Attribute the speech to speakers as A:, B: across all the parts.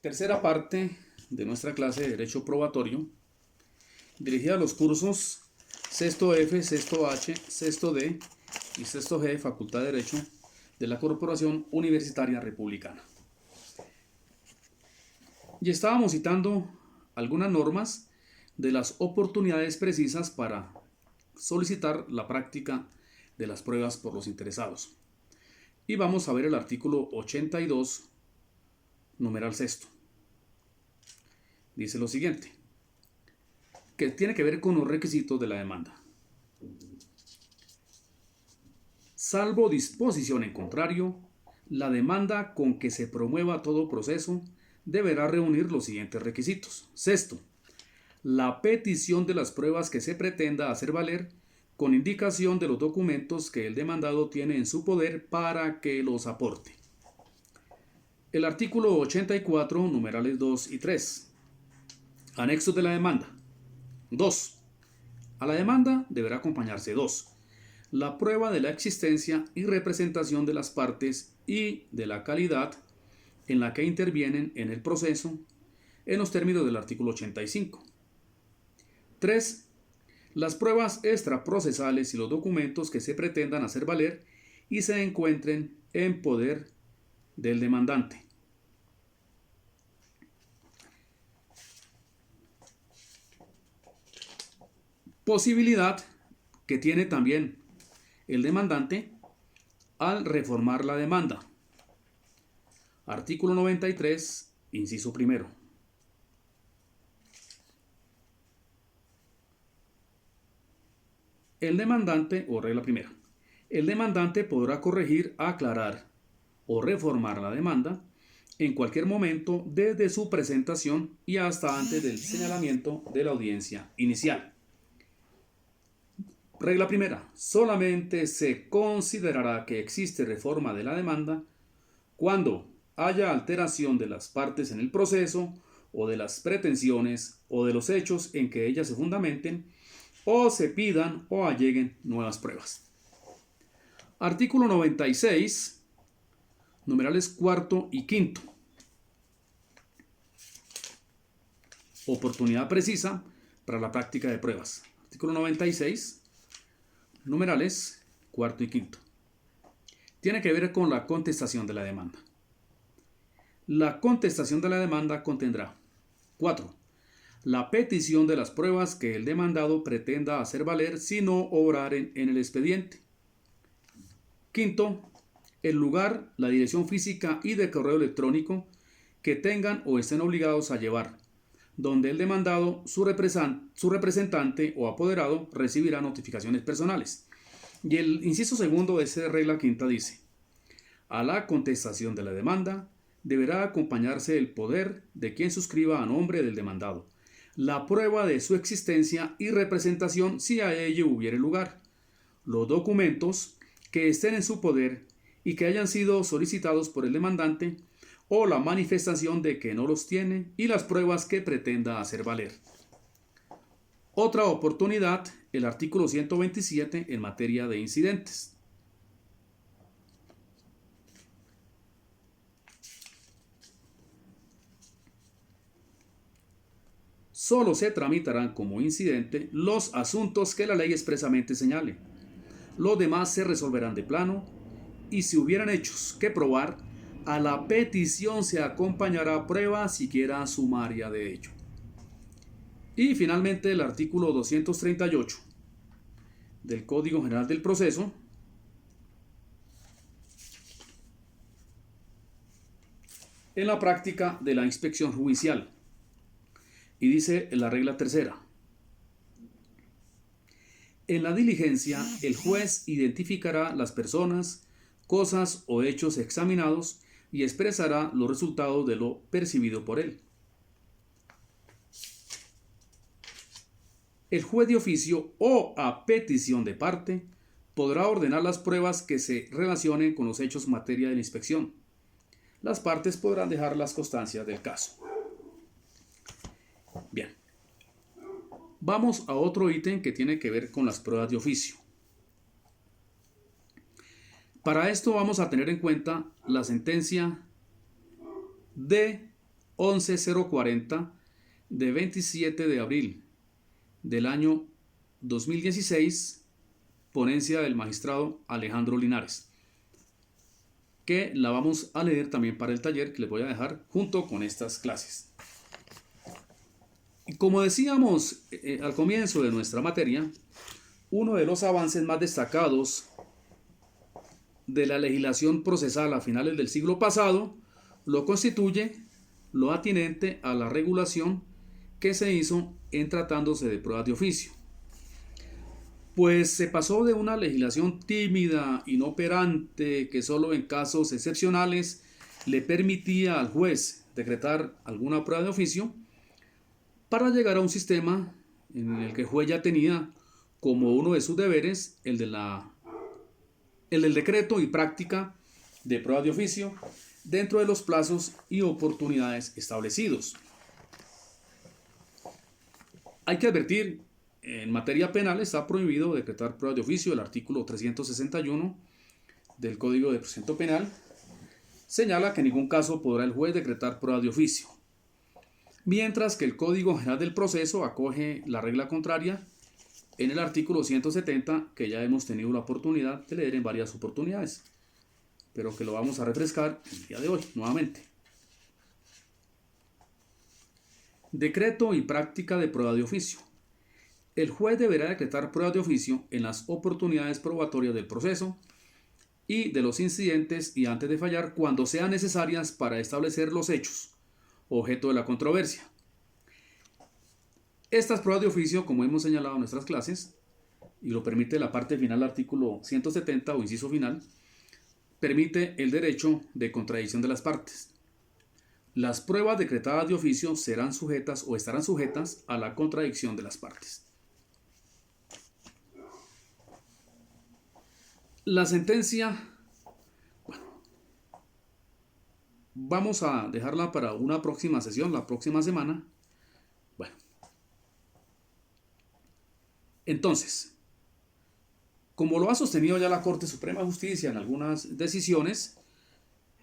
A: Tercera parte de nuestra clase de Derecho Probatorio, dirigida a los cursos sexto F, sexto H, sexto D y sexto G de Facultad de Derecho de la Corporación Universitaria Republicana. Y estábamos citando algunas normas de las oportunidades precisas para solicitar la práctica de las pruebas por los interesados. Y vamos a ver el artículo 82, numeral sexto. Dice lo siguiente, que tiene que ver con los requisitos de la demanda. Salvo disposición en contrario, la demanda con que se promueva todo proceso deberá reunir los siguientes requisitos. Sexto, la petición de las pruebas que se pretenda hacer valer con indicación de los documentos que el demandado tiene en su poder para que los aporte. El artículo 84, numerales 2 y 3. Anexos de la demanda. 2. A la demanda deberá acompañarse 2. La prueba de la existencia y representación de las partes y de la calidad en la que intervienen en el proceso en los términos del artículo 85. 3. Las pruebas extraprocesales y los documentos que se pretendan hacer valer y se encuentren en poder del demandante. Posibilidad que tiene también el demandante al reformar la demanda. Artículo 93, inciso primero. El demandante, o regla primera, el demandante podrá corregir, aclarar o reformar la demanda en cualquier momento desde su presentación y hasta antes del señalamiento de la audiencia inicial. Regla primera, solamente se considerará que existe reforma de la demanda cuando haya alteración de las partes en el proceso o de las pretensiones o de los hechos en que ellas se fundamenten o se pidan o alleguen nuevas pruebas. Artículo 96, numerales cuarto y quinto. Oportunidad precisa para la práctica de pruebas. Artículo 96, numerales cuarto y quinto. Tiene que ver con la contestación de la demanda. La contestación de la demanda contendrá 4. La petición de las pruebas que el demandado pretenda hacer valer si no obraren en el expediente. Quinto, el lugar, la dirección física y de correo electrónico que tengan o estén obligados a llevar, donde el demandado, su representante o apoderado recibirá notificaciones personales. Y el inciso segundo de esa regla quinta dice: a la contestación de la demanda deberá acompañarse el poder de quien suscriba a nombre del demandado la prueba de su existencia y representación si a ello hubiere lugar, los documentos que estén en su poder y que hayan sido solicitados por el demandante o la manifestación de que no los tiene y las pruebas que pretenda hacer valer. Otra oportunidad, el artículo 127 en materia de incidentes. Solo se tramitarán como incidente los asuntos que la ley expresamente señale. Los demás se resolverán de plano y si hubieran hechos que probar, a la petición se acompañará prueba siquiera sumaria de ello. Y finalmente el artículo 238 del Código General del Proceso en la práctica de la inspección judicial. Y dice la regla tercera: en la diligencia, el juez identificará las personas, cosas o hechos examinados y expresará los resultados de lo percibido por él. El juez de oficio o a petición de parte podrá ordenar las pruebas que se relacionen con los hechos materia de la inspección. Las partes podrán dejar las constancias del caso. Bien, vamos a otro ítem que tiene que ver con las pruebas de oficio. Para esto vamos a tener en cuenta la sentencia de 11040 de 27 de abril del año 2016, ponencia del magistrado Alejandro Linares, que la vamos a leer también para el taller que les voy a dejar junto con estas clases. Y como decíamos al comienzo de nuestra materia, uno de los avances más destacados de la legislación procesal a finales del siglo pasado lo constituye lo atinente a la regulación que se hizo en tratándose de pruebas de oficio. Pues se pasó de una legislación tímida, inoperante, que solo en casos excepcionales le permitía al juez decretar alguna prueba de oficio, para llegar a un sistema en el que el juez ya tenía como uno de sus deberes el del decreto y práctica de pruebas de oficio dentro de los plazos y oportunidades establecidos. Hay que advertir, en materia penal está prohibido decretar pruebas de oficio. El artículo 361 del Código de Procedimiento Penal señala que en ningún caso podrá el juez decretar pruebas de oficio, mientras que el Código General del Proceso acoge la regla contraria en el artículo 170, que ya hemos tenido la oportunidad de leer en varias oportunidades, pero que lo vamos a refrescar el día de hoy nuevamente. Decreto y práctica de prueba de oficio. El juez deberá decretar pruebas de oficio en las oportunidades probatorias del proceso y de los incidentes y antes de fallar cuando sean necesarias para establecer los hechos objeto de la controversia. Estas pruebas de oficio, como hemos señalado en nuestras clases, y lo permite la parte final del artículo 170 o inciso final, permite el derecho de contradicción de las partes. Las pruebas decretadas de oficio serán sujetas o estarán sujetas a la contradicción de las partes. La sentencia, bueno, vamos a dejarla para una próxima sesión, la próxima semana. Bueno, entonces, como lo ha sostenido ya la Corte Suprema de Justicia en algunas decisiones,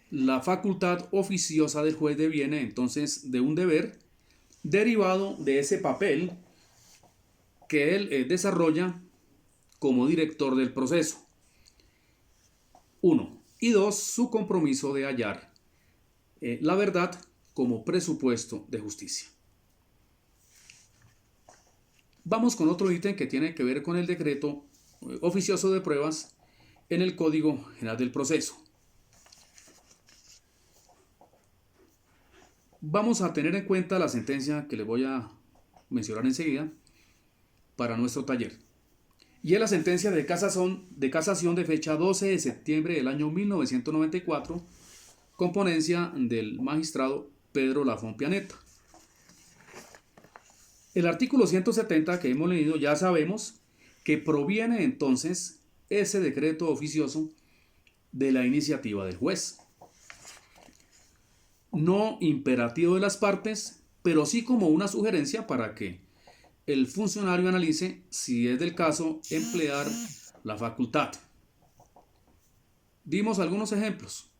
A: la facultad oficiosa del juez deviene entonces de un deber derivado de ese papel que él desarrolla como director del proceso. 1. Y 2. Su compromiso de hallar la verdad como presupuesto de justicia. Vamos con otro ítem que tiene que ver con el decreto oficioso de pruebas en el Código General del Proceso. Vamos a tener en cuenta la sentencia que les voy a mencionar enseguida para nuestro taller. Y es la sentencia de casación de fecha 12 de septiembre del año 1994, con ponencia del magistrado Pedro Lafón Pianeta. El artículo 170 que hemos leído ya sabemos que proviene entonces ese decreto oficioso de la iniciativa del juez. No imperativo de las partes, pero sí como una sugerencia para que el funcionario analice si es del caso emplear la facultad. Dimos algunos ejemplos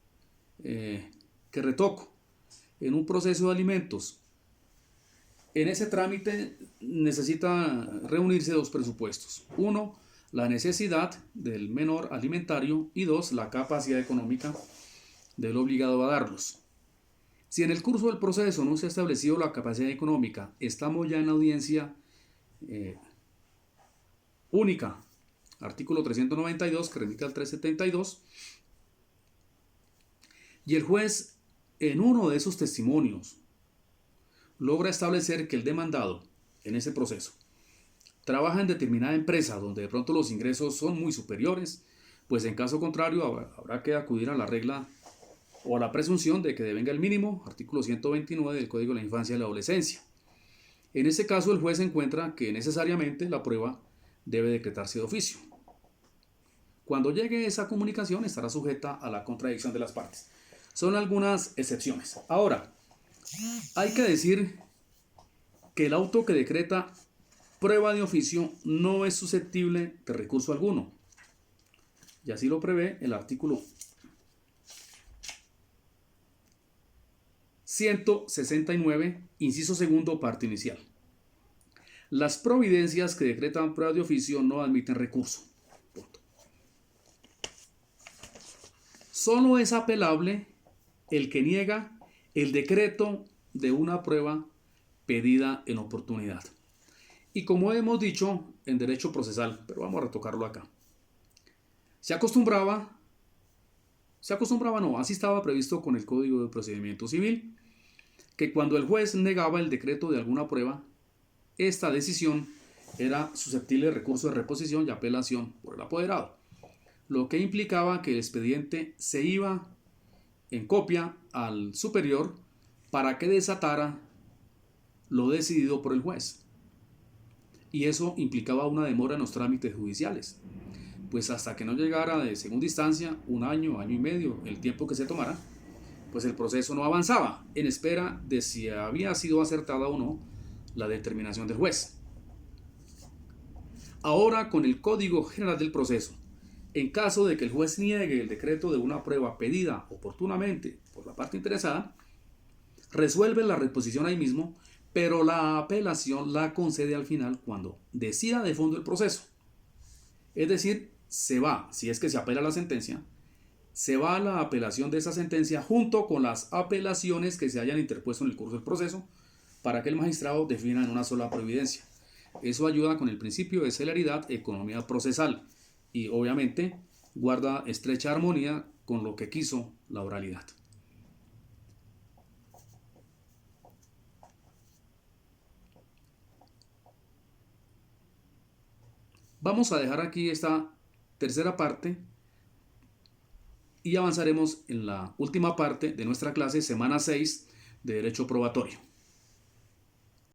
A: que retoco. En un proceso de alimentos, en ese trámite necesita reunirse dos presupuestos. 1, la necesidad del menor alimentario, y 2, la capacidad económica del obligado a darlos. Si en el curso del proceso no se ha establecido la capacidad económica, estamos ya en audiencia única, artículo 392 que remite al 372, y el juez en uno de esos testimonios logra establecer que el demandado en ese proceso trabaja en determinada empresa donde de pronto los ingresos son muy superiores, pues en caso contrario habrá que acudir a la regla o a la presunción de que devenga el mínimo, artículo 129 del Código de la Infancia y la Adolescencia. En ese caso el juez encuentra que necesariamente la prueba debe decretarse de oficio. Cuando llegue esa comunicación estará sujeta a la contradicción de las partes. Son algunas excepciones. Ahora, hay que decir que el auto que decreta prueba de oficio no es susceptible de recurso alguno. Y así lo prevé el artículo 169, inciso segundo, parte inicial. Las providencias que decretan pruebas de oficio no admiten recurso. Punto. Solo es apelable el que niega el decreto de una prueba pedida en oportunidad. Y como hemos dicho en derecho procesal, pero vamos a retocarlo acá. Así estaba previsto con el Código de Procedimiento Civil, que cuando el juez negaba el decreto de alguna prueba, esta decisión era susceptible de recurso de reposición y apelación por el apoderado, lo que implicaba que el expediente se iba en copia al superior para que desatara lo decidido por el juez. Y eso implicaba una demora en los trámites judiciales, pues hasta que no llegara de segunda instancia, un año, año y medio, el tiempo que se tomara, pues el proceso no avanzaba en espera de si había sido acertada o no la determinación del juez. Ahora, con el Código General del Proceso, en caso de que el juez niegue el decreto de una prueba pedida oportunamente por la parte interesada, resuelve la reposición ahí mismo, pero la apelación la concede al final cuando decida de fondo el proceso. Es decir, se va, si es que se apela a la sentencia, se va a la apelación de esa sentencia junto con las apelaciones que se hayan interpuesto en el curso del proceso para que el magistrado defina en una sola providencia. Eso ayuda con el principio de celeridad, economía procesal y obviamente guarda estrecha armonía con lo que quiso la oralidad. Vamos a dejar aquí esta tercera parte y avanzaremos en la última parte de nuestra clase, semana 6 de Derecho Probatorio.